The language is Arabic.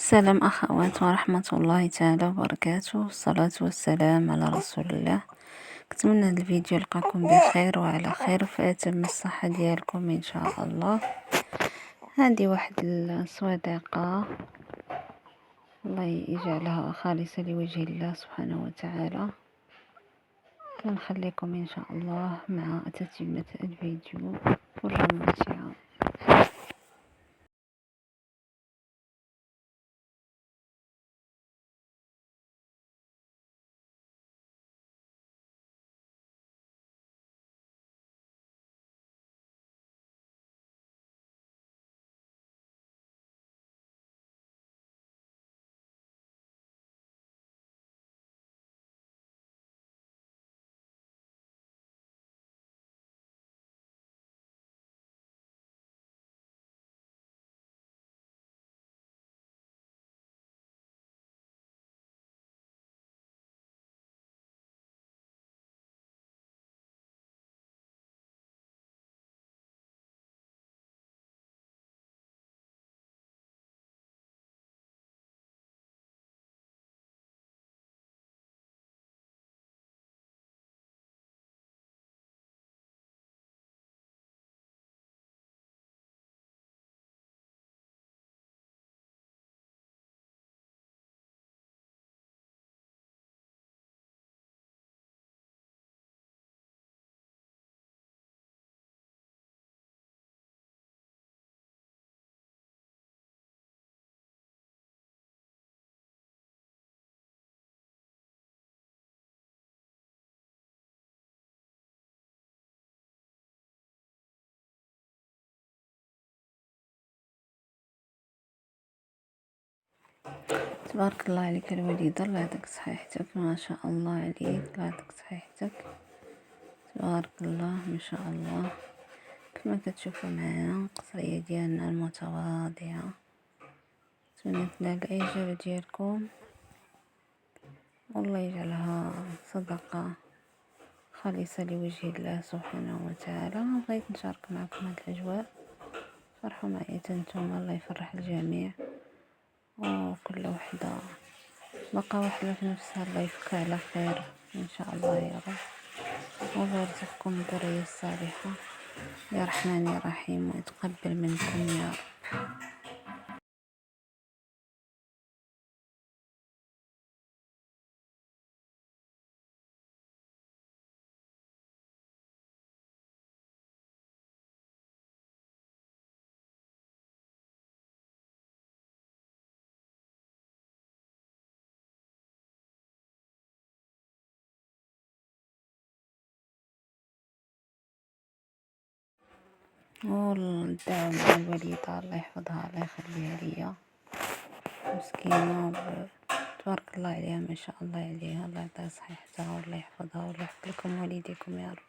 السلام أخوات ورحمة الله تعالى وبركاته، والصلاة والسلام على رسول الله. كنتمنى هذا الفيديو يلقاكم بخير وعلى خير في أتم الصحة ديالكم إن شاء الله. هذه واحد الصدقة الله يجعلها خالصة لوجه الله سبحانه وتعالى. كنخليكم إن شاء الله مع تتمة الفيديو والممتعة. تبارك الله عليك الوليدة، الله يعطيك صحيحتك، ما شاء الله عليك، الله يعطيك صحيحتك، تبارك الله ما شاء الله. كما كتشوفوا معنا القصرية ديالنا المتواضعة، نتمنى تنال الإعجاب ديالكم والله يجعلها صدقة خالصة لوجه الله سبحانه وتعالى. بغيت نشارك معكم هاد الأجواء، فرحوا معايا نتوما، الله يفرح الجميع وكل وحدة بقى وحدة في نفسها الله يفك على خير إن شاء الله يا رب، والله يرزقكم الذرية الصالحة يا رحمن يا رحيم، ويتقبل منكم يا رب. والدعم مع الوليدة، الله يحفظها الله يخليها ليا، مسكينة تبارك الله عليها ما شاء الله عليها، الله يعطيها صحيحتها والله يحفظها والله يحفظ لكم والديكم يا رب.